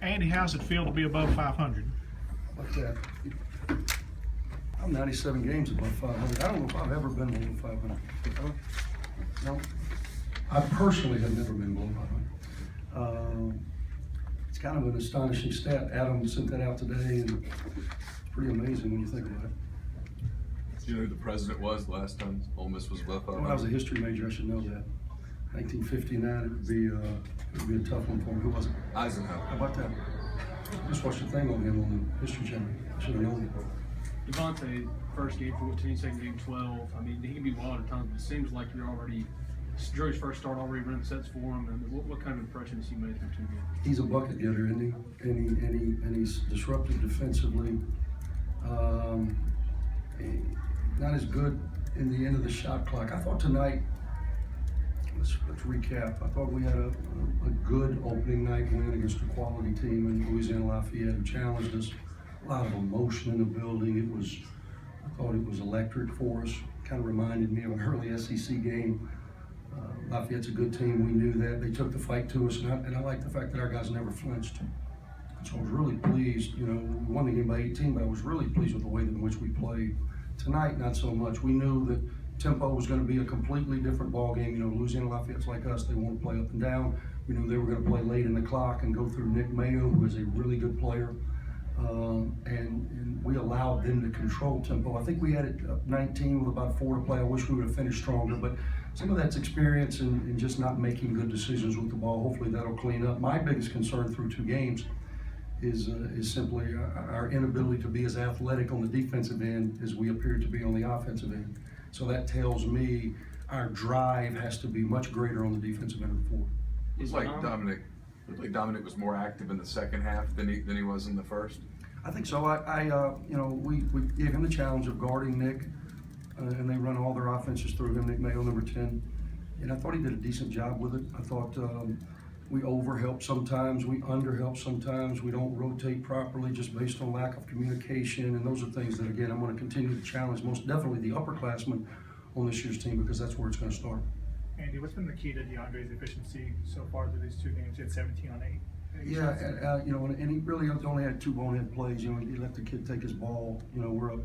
Andy, how's it feel to be above 500? Like that. I'm 97 games above 500. I don't know if I've ever been below 500. No. I personally have never been below 500. It's kind of an astonishing stat. Adam sent that out today, and it's pretty amazing when you think about it. Do you know who the president was the last time Ole Miss was above 500? When I was a history major, I should know that. 1959, it would be a tough one for me. Who was it? Eisenhower. How about that? Just watched a thing on him on the History Channel. I should have known it. Devontae, first game 14, second game 12. I mean, he can be wild at times, but it seems like you're already, Joey's first start already running sets for him. And what kind of impression has he made through 2 games? He's a bucket getter, isn't he? And he's disruptive defensively. Not as good in the end of the shot clock. I thought tonight, let's recap. I thought we had a good opening night win against a quality team in Louisiana Lafayette who challenged us. A lot of emotion in the building. I thought it was electric for us. Kind of reminded me of an early SEC game. Lafayette's a good team. We knew that. They took the fight to us, and I like the fact that our guys never flinched. So I was really pleased. You know, we won the game by 18, but I was really pleased with the way in which we played. Tonight, not so much. We knew that tempo was going to be a completely different ball game. You know, Louisiana Lafayette's like us. They want to play up and down. We knew they were going to play late in the clock and go through Nick Mayo, who is a really good player. And we allowed them to control tempo. I think we had it up 19 with about 4 to play. I wish we would have finished stronger, but some of that's experience and just not making good decisions with the ball. Hopefully that'll clean up. My biggest concern through 2 games is simply our inability to be as athletic on the defensive end as we appear to be on the offensive end. So that tells me our drive has to be much greater on the defensive end of the floor. It was like Dominic was more active in the second half than he was in the first. I think so. We gave him the challenge of guarding Nick, and they run all their offenses through him. Nick Mayo, number 10, and I thought he did a decent job with it. I thought we overhelp sometimes, we underhelp sometimes, we don't rotate properly just based on lack of communication, and those are things that, again, I'm going to continue to challenge most definitely the upperclassmen on this year's team, because that's where it's going to start. Andy, what's been the key to DeAndre's efficiency so far through these 2 games? He had 17 on 8. Yeah, and he really only had 2 bonehead plays. You know, he let the kid take his ball. You know, we're up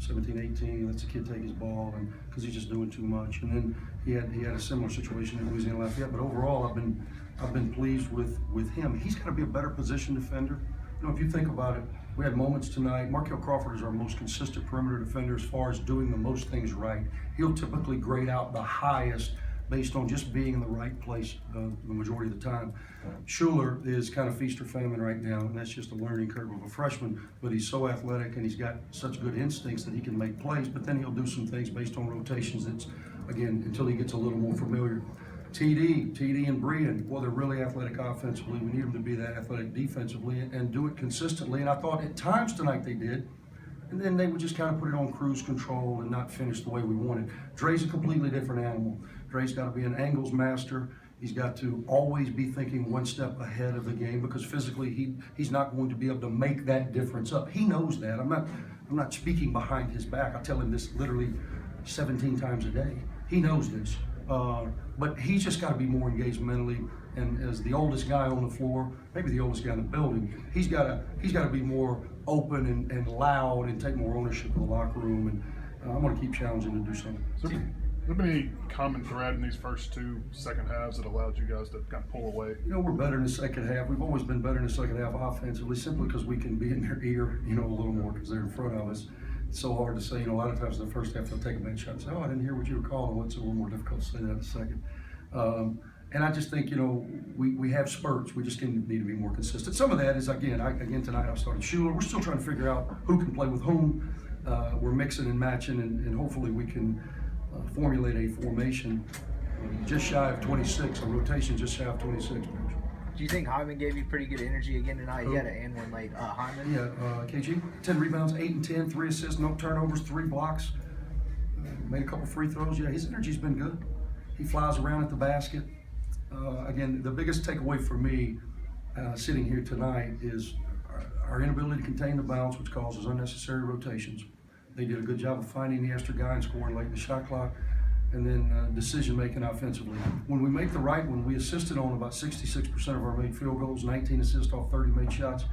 17-18. He lets the kid take his ball, and because he's just doing too much. And then he had a similar situation in Louisiana Lafayette. But overall, I've been pleased with him. He's got to be a better position defender. You know, if you think about it, we had moments tonight. Markel Crawford is our most consistent perimeter defender as far as doing the most things right. He'll typically grade out the highest based on just being in the right place the majority of the time. Schuler is kind of feast or famine right now, and that's just a learning curve of a freshman, but he's so athletic and he's got such good instincts that he can make plays, but then he'll do some things based on rotations that's, again, until he gets a little more familiar. TD and Brian, well, they're really athletic offensively. We need them to be that athletic defensively and do it consistently, and I thought at times tonight they did. And then they would just kind of put it on cruise control and not finish the way we wanted. Dre's a completely different animal. Dre's got to be an angles master. He's got to always be thinking 1 step ahead of the game, because physically he's not going to be able to make that difference up. He knows that. I'm not speaking behind his back. I tell him this literally 17 times a day. He knows this. But he's just got to be more engaged mentally. And as the oldest guy on the floor, maybe the oldest guy in the building, he's got to be more open and loud and take more ownership of the locker room. And I'm going to keep challenging him to do something. Has there been any common thread in these first 2 second halves that allowed you guys to kind of pull away? You know, we're better in the second half. We've always been better in the second half offensively, simply because we can be in their ear, you know, a little more because they're in front of us. It's so hard to say. You know, a lot of times in the first half they'll take a bad shot and say, "Oh, I didn't hear what you were calling." It's a little more difficult to say that in a second. And I just think, you know, we have spurts. We just need to be more consistent. Some of that is, again, tonight I started Schuler. We're still trying to figure out who can play with whom. We're mixing and matching, and hopefully we can formulate a formation just shy of 26, a rotation just shy of 26. Do you think Hyman gave you pretty good energy again tonight? He had an and one late. Hyman? Yeah, KG, 10 rebounds, 8 and 10, 3 assists, no turnovers, 3 blocks. Made a couple free throws. Yeah, his energy's been good. He flies around at the basket. Again, the biggest takeaway for me sitting here tonight is our inability to contain the bounce, which causes unnecessary rotations. They did a good job of finding the extra guy and scoring late in the shot clock. and then decision making offensively. When we make the right one, we assisted on about 66% of our made field goals, 19 assists off 30 made shots.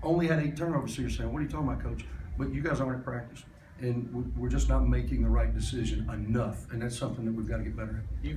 Only had 8 turnovers. So you're saying, what are you talking about, coach? But you guys aren't at practice, and we're just not making the right decision enough, and that's something that we've got to get better at.